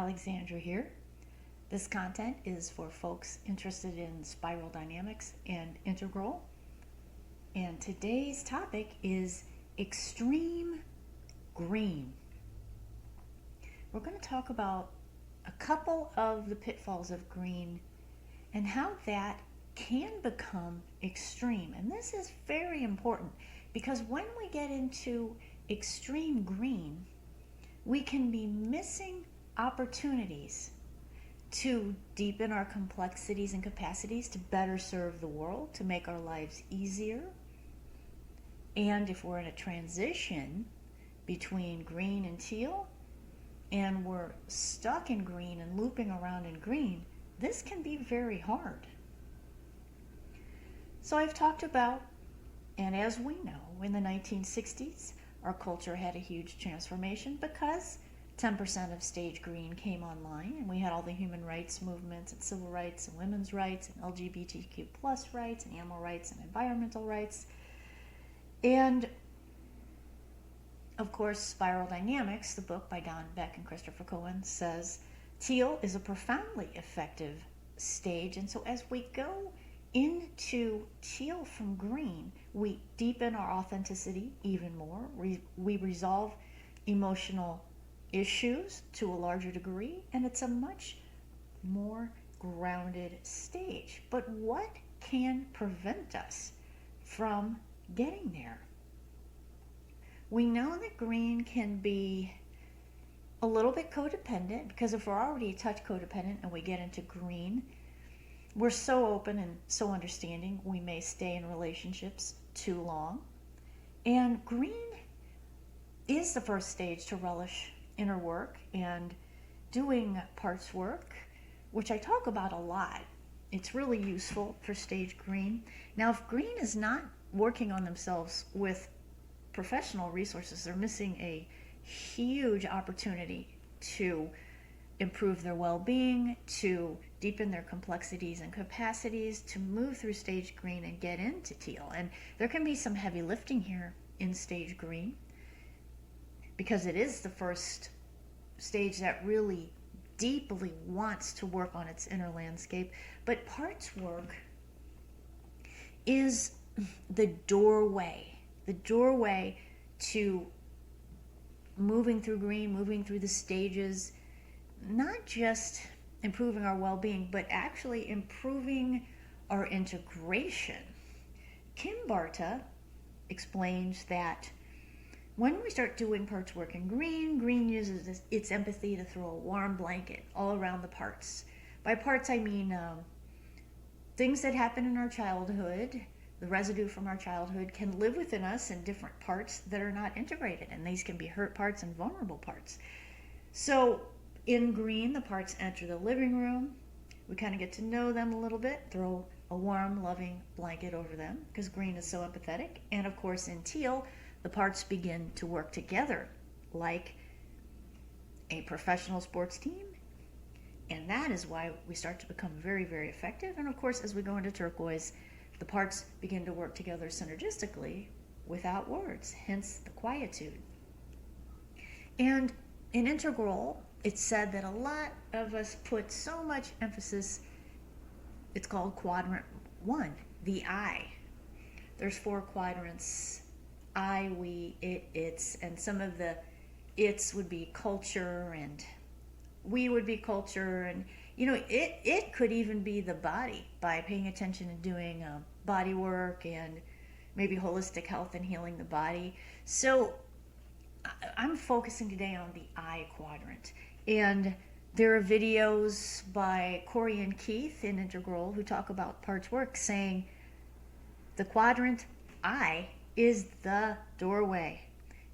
Alexandra here. This content is for folks interested in spiral dynamics and integral. And today's topic is extreme green. We're going to talk about a couple of the pitfalls of green and how that can become extreme. And this is very important because when we get into extreme green, we can be missing opportunities to deepen our complexities and capacities to better serve the world, to make our lives easier. And if we're in a transition between green and teal, and we're stuck in green and looping around in green, this can be very hard. So I've talked about, and as we know, in the 1960s, our culture had a huge transformation because 10% of stage green came online, and we had all the human rights movements and civil rights and women's rights and LGBTQ plus rights and animal rights and environmental rights. And of course, Spiral Dynamics, the book by Don Beck and Christopher Cohen, says teal is a profoundly effective stage. And so as we go into teal from green, we deepen our authenticity even more. We resolve emotional issues to a larger degree, and it's a much more grounded stage. But what can prevent us from getting there? We know that green can be a little bit codependent, because if we're already a touch codependent and we get into green, we're so open and so understanding, we may stay in relationships too long. And green is the first stage to relish inner work and doing parts work, which I talk about a lot. It's really useful for stage green. Now, if green is not working on themselves with professional resources, they're missing a huge opportunity to improve their well-being, to deepen their complexities and capacities, to move through stage green and get into teal. And there can be some heavy lifting here in stage green, because it is the first stage that really deeply wants to work on its inner landscape. But parts work is the doorway to moving through green, moving through the stages, not just improving our well-being, but actually improving our integration. Kim Barta explains that when we start doing parts work in green, green uses its empathy to throw a warm blanket all around the parts. By parts, I mean things that happen in our childhood. The residue from our childhood can live within us in different parts that are not integrated, and these can be hurt parts and vulnerable parts. So in green, the parts enter the living room. We kind of get to know them a little bit, throw a warm, loving blanket over them, because green is so empathetic. And of course, in teal, the parts begin to work together like a professional sports team. And that is why we start to become very, very effective. And of course, as we go into turquoise, the parts begin to work together synergistically without words, hence the quietude. And in integral, it's said that a lot of us put so much emphasis, it's called quadrant 1, the I. There's 4 quadrants: I, we, it, its, and some of the its would be culture, and we would be culture, and it could even be the body, by paying attention and doing body work and maybe holistic health and healing the body. So I'm focusing today on the I quadrant. And there are videos by Corey and Keith in Integral who talk about parts work, saying the quadrant I is the doorway.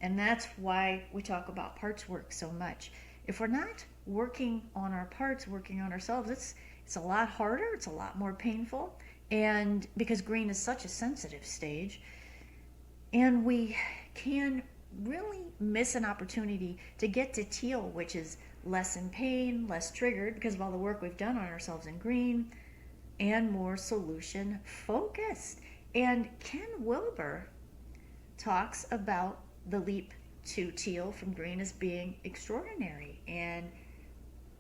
And that's why we talk about parts work so much. If we're not working on our parts, working on ourselves, it's a lot harder, it's a lot more painful, and because green is such a sensitive stage, and we can really miss an opportunity to get to teal, which is less in pain, less triggered because of all the work we've done on ourselves in green, and more solution focused. And Ken Wilber talks about the leap to teal from green as being extraordinary, and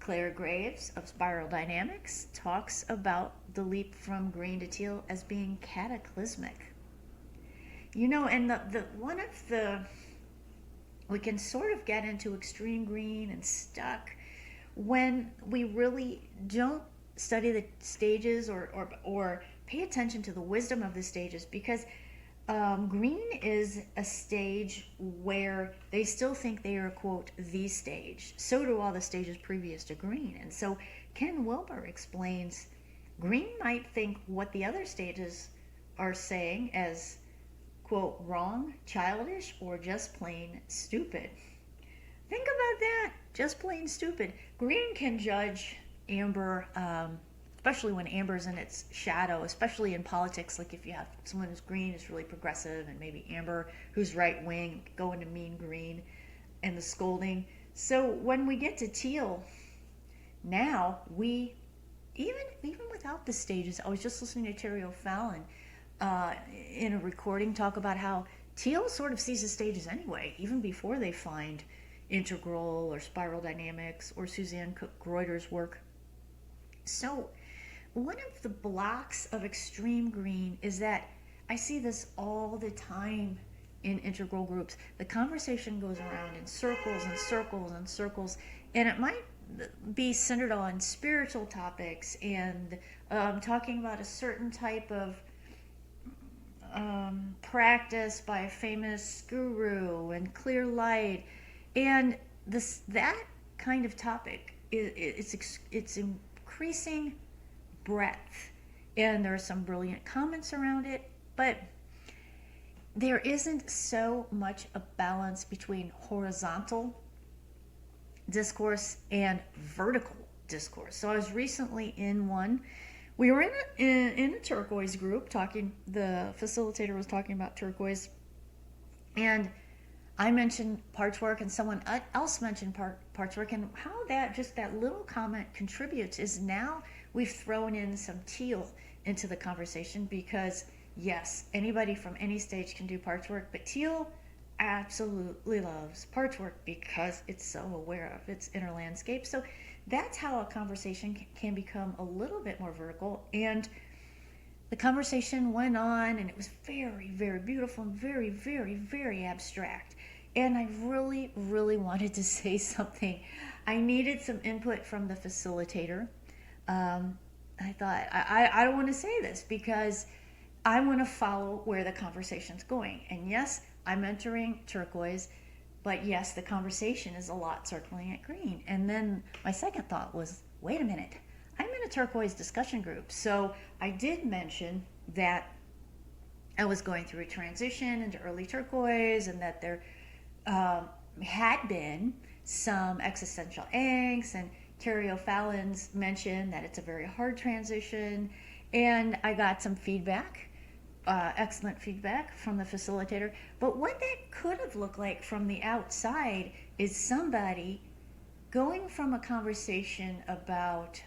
Claire Graves of Spiral Dynamics talks about the leap from green to teal as being cataclysmic. And the one of the we can sort of get into extreme green and stuck when we really don't study the stages or pay attention to the wisdom of the stages, because green is a stage where they still think they are, quote, the stage. So do all the stages previous to green. And so Ken Wilber explains green might think what the other stages are saying as, quote, wrong, childish, or just plain stupid. Think about that. Just plain stupid. Green can judge amber, especially when amber's in its shadow, especially in politics. Like if you have someone who's green is really progressive, and maybe amber who's right wing go into mean green and the scolding. So when we get to teal, now we even without the stages, I was just listening to Terry O'Fallon in a recording talk about how Teal sort of sees the stages anyway, even before they find integral or spiral dynamics or Susanne-Cook-Greuter's work. So one of the blocks of extreme green is that I see this all the time in integral groups. The conversation goes around in circles and circles and circles, and it might be centered on spiritual topics and talking about a certain type of practice by a famous guru and clear light, and that kind of topic it's increasing breadth, and there are some brilliant comments around it, but there isn't so much a balance between horizontal discourse and vertical discourse. So I was recently in one. We were in a Turquoise group talking. The facilitator was talking about Turquoise, and I mentioned parts work, and someone else mentioned parts work, and how that little comment contributes is now we've thrown in some teal into the conversation, because yes, anybody from any stage can do parts work, but teal absolutely loves parts work because it's so aware of its inner landscape. So that's how a conversation can become a little bit more vertical. And the conversation went on, and it was very, very beautiful and very, very, very abstract. And I really, really wanted to say something. I needed some input from the facilitator. I thought, I don't want to say this because I want to follow where the conversation's going. And yes, I'm entering Turquoise, but yes, the conversation is a lot circling at green. And then my second thought was, wait a minute, I'm in a Turquoise discussion group. So I did mention that I was going through a transition into early Turquoise, and that there had been some existential angst, and Terry O'Fallon's mentioned that it's a very hard transition. And I got some feedback. Excellent feedback from the facilitator. But what that could have looked like from the outside is somebody going from a conversation about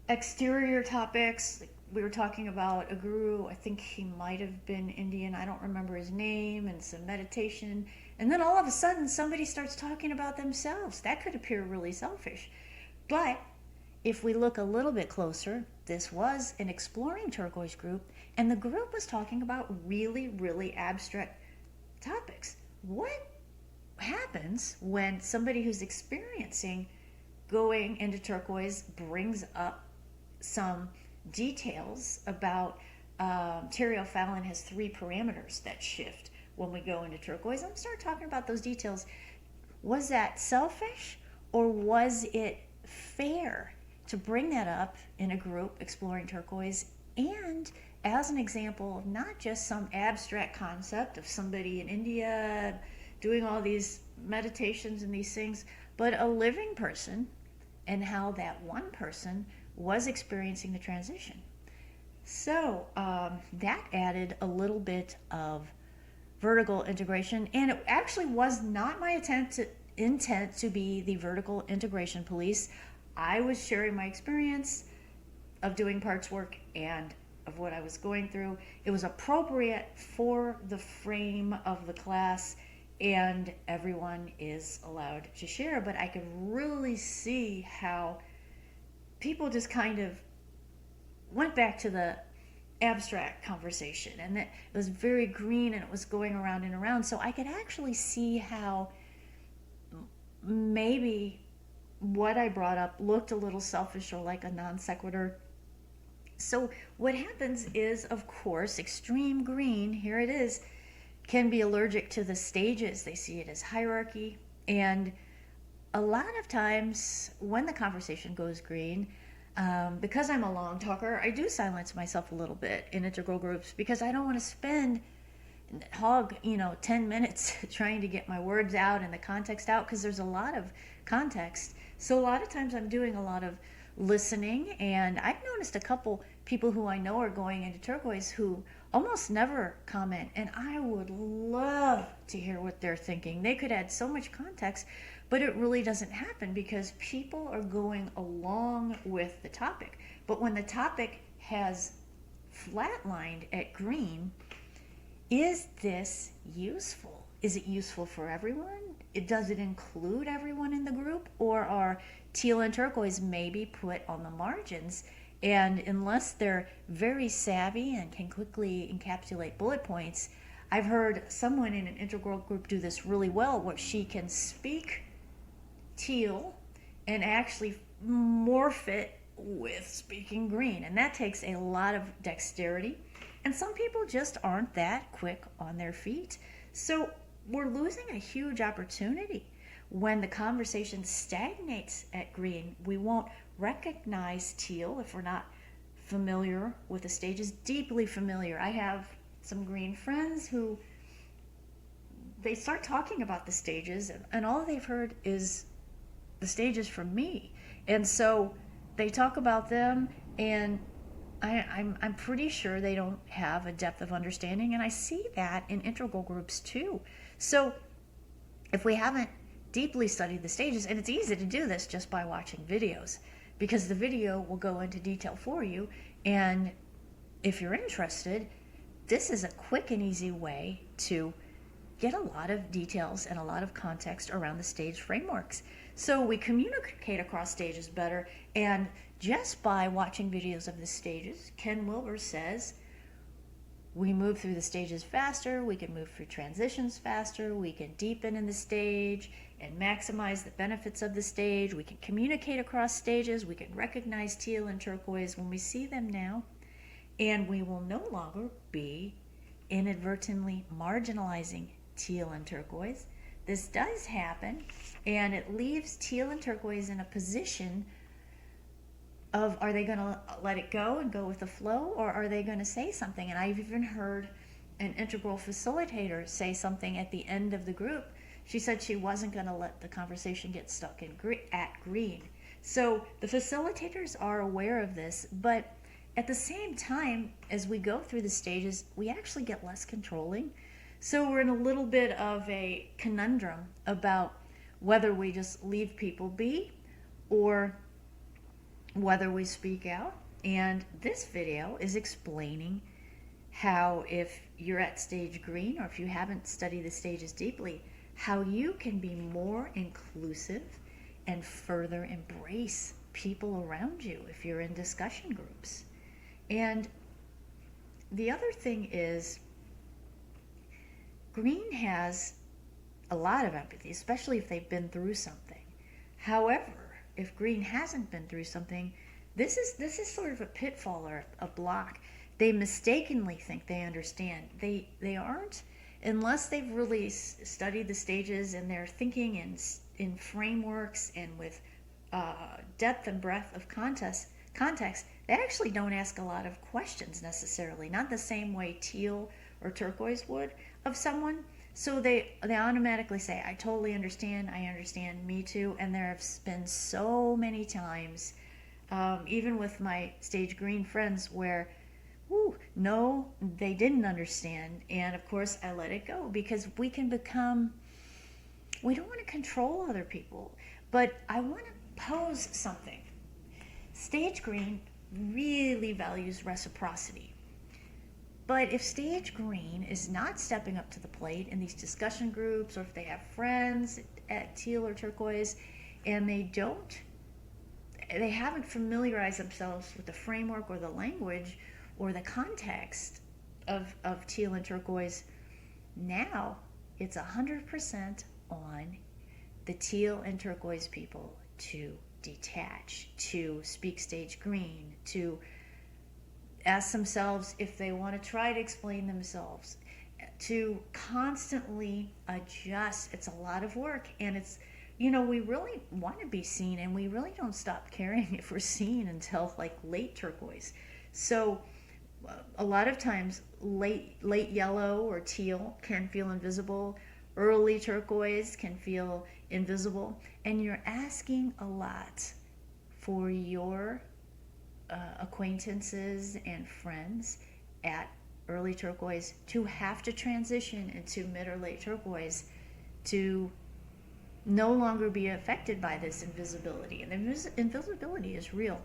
exterior topics. We were talking about a guru, I think he might have been Indian, I don't remember his name, and some meditation. And then all of a sudden somebody starts talking about themselves. That could appear really selfish. But if we look a little bit closer, this was an exploring Turquoise group, and the group was talking about really, really abstract topics. What happens when somebody who's experiencing going into Turquoise brings up some details about Terry O'Fallon has 3 parameters that shift when we go into Turquoise, and start talking about those details? Was that selfish, or was it fair to bring that up in a group exploring Turquoise, and as an example of not just some abstract concept of somebody in India doing all these meditations and these things, but a living person, and how that one person was experiencing the transition. So that added a little bit of vertical integration, and it actually was not my intent to be the vertical integration police. I was sharing my experience of doing parts work and of what I was going through. It was appropriate for the frame of the class, and everyone is allowed to share. But I could really see how people just kind of went back to the abstract conversation, and it was very green and it was going around and around. So I could actually see how maybe what I brought up looked a little selfish or like a non sequitur. So what happens is, of course, extreme green, here it is, can be allergic to the stages. They see it as hierarchy. And a lot of times when the conversation goes green, because I'm a long talker, I do silence myself a little bit in integral groups because I don't want to hog 10 minutes trying to get my words out and the context out, because there's a lot of context. So a lot of times I'm doing a lot of listening, and I've noticed a couple people who I know are going into Turquoise who almost never comment, and I would love to hear what they're thinking. They could add so much context, but it really doesn't happen because people are going along with the topic. But when the topic has flatlined at green, is this useful? Is it useful for everyone? Does it include everyone in the group? Or are teal and turquoise maybe put on the margins? And unless they're very savvy and can quickly encapsulate bullet points, I've heard someone in an integral group do this really well, where she can speak teal and actually morph it with speaking green. And that takes a lot of dexterity. And some people just aren't that quick on their feet. So we're losing a huge opportunity when the conversation stagnates at green. We won't recognize teal if we're not familiar with the stages, deeply familiar. I have some green friends who they start talking about the stages, and all they've heard is the stages from me. And so they talk about them, and I'm pretty sure they don't have a depth of understanding, and I see that in integral groups too. So if we haven't deeply studied the stages, and it's easy to do this just by watching videos, because the video will go into detail for you, and if you're interested, this is a quick and easy way to get a lot of details and a lot of context around the stage frameworks. So we communicate across stages better, and just by watching videos of the stages, Ken Wilber says, we move through the stages faster, we can move through transitions faster, we can deepen in the stage and maximize the benefits of the stage, we can communicate across stages, we can recognize teal and turquoise when we see them now, and we will no longer be inadvertently marginalizing teal and turquoise. This does happen, and it leaves teal and turquoise in a position of, are they going to let it go and go with the flow, or are they going to say something? And I've even heard an integral facilitator say something at the end of the group. She said she wasn't going to let the conversation get stuck at green. So the facilitators are aware of this, but at the same time, as we go through the stages, we actually get less controlling. So we're in a little bit of a conundrum about whether we just leave people be or whether we speak out. And this video is explaining how, if you're at stage green, or if you haven't studied the stages deeply, how you can be more inclusive and further embrace people around you if you're in discussion groups. And the other thing is, green has a lot of empathy, especially if they've been through something. However, if green hasn't been through something, this is sort of a pitfall or a block. They mistakenly think they understand. They aren't, unless they've really studied the stages and they're thinking in frameworks and with depth and breadth of context. They actually don't ask a lot of questions necessarily, not the same way teal or turquoise would of someone. So they automatically say, I totally understand, I understand, me too. And there have been so many times, even with my stage green friends, where, no, they didn't understand. And of course, I let it go, because we don't want to control other people. But I want to pose something. Stage green really values reciprocity. But if stage green is not stepping up to the plate in these discussion groups, or if they have friends at Teal or Turquoise and they haven't familiarized themselves with the framework or the language or the context of Teal and Turquoise, now it's 100% on the Teal and Turquoise people to detach, to speak stage green, to ask themselves if they want to try to explain themselves, to constantly adjust. It's a lot of work, and it's, we really want to be seen, and we really don't stop caring if we're seen until like late Turquoise. So a lot of times late yellow or teal can feel invisible, early Turquoise can feel invisible, and you're asking a lot for your acquaintances and friends at early Turquoise to have to transition into mid or late Turquoise to no longer be affected by this invisibility. And invisibility is real.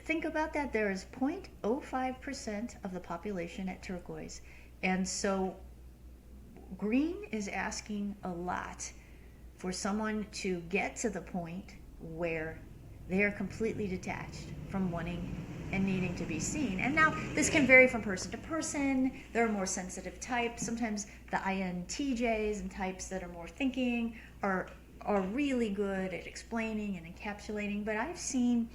Think about that. There is 0.05% of the population at Turquoise. And so green is asking a lot for someone to get to the point where they are completely detached from wanting and needing to be seen. And now this can vary from person to person. There are more sensitive types. Sometimes the INTJs and types that are more thinking are really good at explaining and encapsulating. But I've seen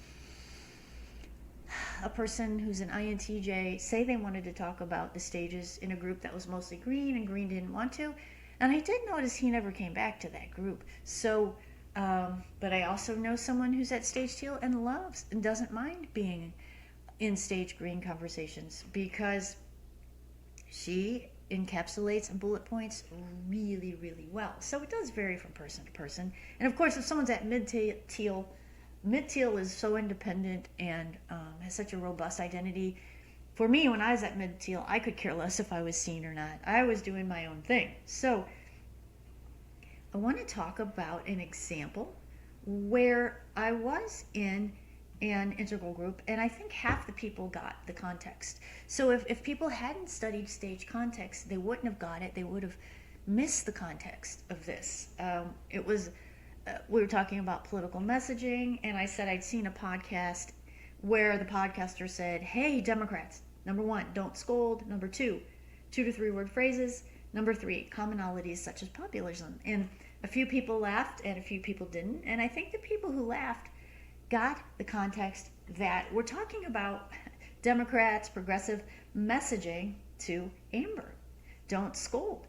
a person who's an INTJ say they wanted to talk about the stages in a group that was mostly green, and green didn't want to. And I did notice he never came back to that group. So but I also know someone who's at stage teal and loves and doesn't mind being in stage green conversations because she encapsulates and bullet points really, really well. So it does vary from person to person. And of course, if someone's at mid-teal is so independent and has such a robust identity. For me, when I was at mid-teal, I could care less if I was seen or not. I was doing my own thing. So I want to talk about an example where I was in an integral group, and I think half the people got the context. So if people hadn't studied stage context, they wouldn't have got it. They would have missed the context of this. We were talking about political messaging, and I said I'd seen a podcast where the podcaster said, hey, Democrats, number 1, don't scold. Number 2, 2 to 3 word phrases. Number 3, commonalities such as populism. And a few people laughed and a few people didn't. And I think the people who laughed got the context that we're talking about Democrats, progressive messaging to Amber. Don't scold.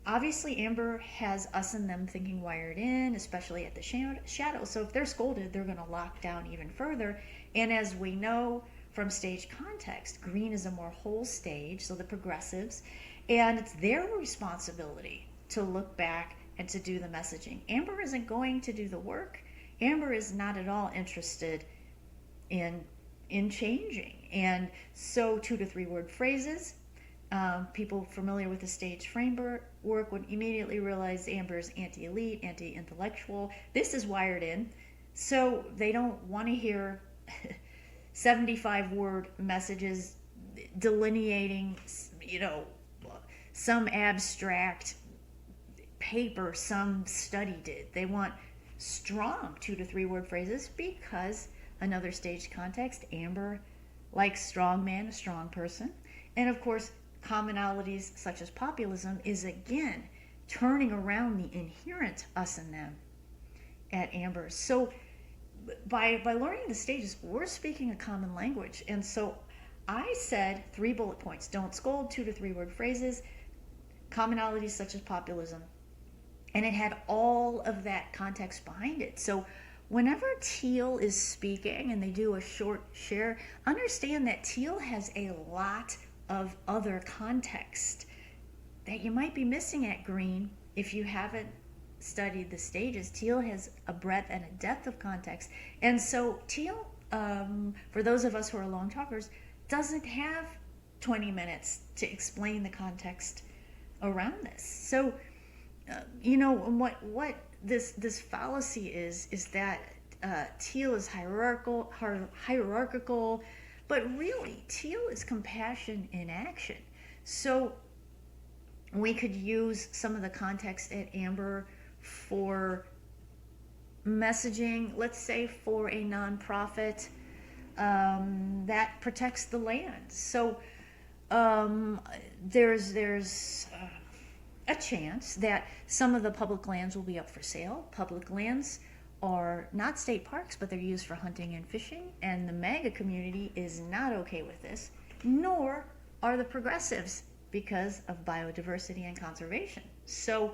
Obviously, Amber has us and them thinking wired in, especially at the shadow. So if they're scolded, they're going to lock down even further. And as we know from stage context, green is a more whole stage, so the progressives, and it's their responsibility to look back and to do the messaging. Amber isn't going to do the work. Amber is not at all interested in changing. And so 2 to 3 word phrases, people familiar with the stage framework would immediately realize Amber is anti-elite, anti-intellectual. This is wired in. So they don't want to hear 75 word messages delineating, some abstract paper some study did. They want strong 2 to 3 word phrases because another stage context, Amber likes strong man, a strong person. And of course, commonalities such as populism is again turning around the inherent us and them at Amber. So by learning the stages, we're speaking a common language. And so I said 3 bullet points: don't scold, 2 to 3 word phrases, commonalities such as populism. And it had all of that context behind it. So whenever Teal is speaking and they do a short share, understand that Teal has a lot of other context that you might be missing at green if you haven't studied the stages. Teal has a breadth and a depth of context. And so Teal, for those of us who are long talkers, doesn't have 20 minutes to explain the context around this. So what this fallacy is that Teal is hierarchical, But really, teal is compassion in action. So we could use some of the context at amber for messaging, let's say for a nonprofit that protects the land. So there's a chance that some of the public lands will be up for sale. Public lands are not state parks, but they're used for hunting and fishing, and the MAGA community is not okay with this, nor are the progressives, because of biodiversity and conservation. So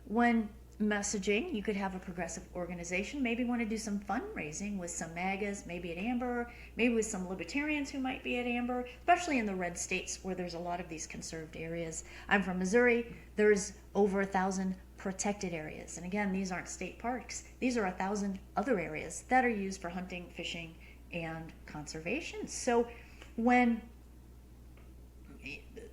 when messaging, you could have a progressive organization, maybe want to do some fundraising with some MAGAs, maybe at Amber, maybe with some libertarians who might be at Amber, especially in the red states where there's a lot of these conserved areas. I'm from Missouri. There's over 1,000 protected areas. And again, these aren't state parks. These are 1,000 other areas that are used for hunting, fishing, and conservation. So when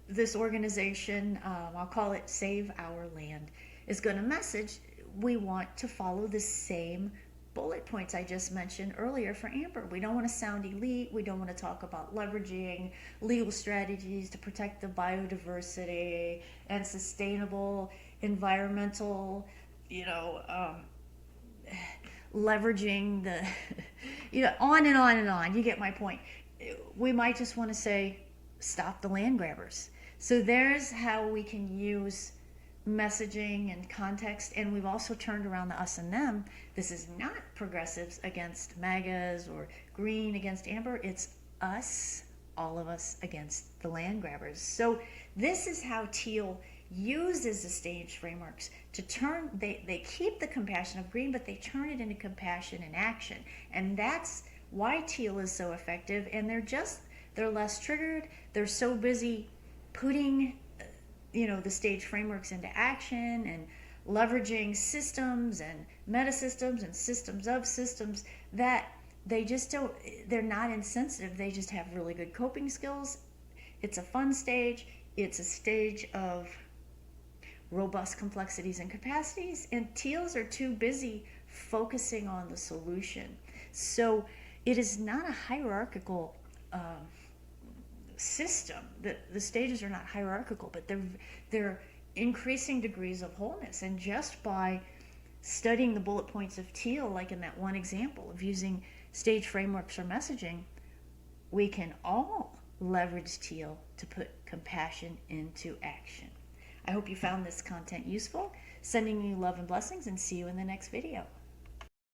this organization, I'll call it Save Our Land, is going to message, we want to follow the same bullet points I just mentioned earlier for Amber. We don't want to sound elite. We don't want to talk about leveraging legal strategies to protect the biodiversity and sustainable environmental, leveraging the, on and on and on. You get my point. We might just want to say, stop the land grabbers. So there's how we can use messaging and context, and we've also turned around the us and them. This is not progressives against MAGAs or green against amber. It's us, all of us, against the land grabbers. So this is how Teal uses the stage frameworks to turn, they keep the compassion of green, but they turn it into compassion in action. And that's why Teal is so effective, and they're less triggered. They're so busy putting the stage frameworks into action and leveraging systems and meta systems and systems of systems that they're not insensitive. They just have really good coping skills. It's a fun stage. It's a stage of robust complexities and capacities, and teals are too busy focusing on the solution. So it is not a hierarchical system. The stages are not hierarchical, but they're increasing degrees of wholeness. And just by studying the bullet points of Teal, like in that one example of using stage frameworks for messaging, we can all leverage Teal to put compassion into action. I hope you found this content useful. Sending you love and blessings, and see you in the next video.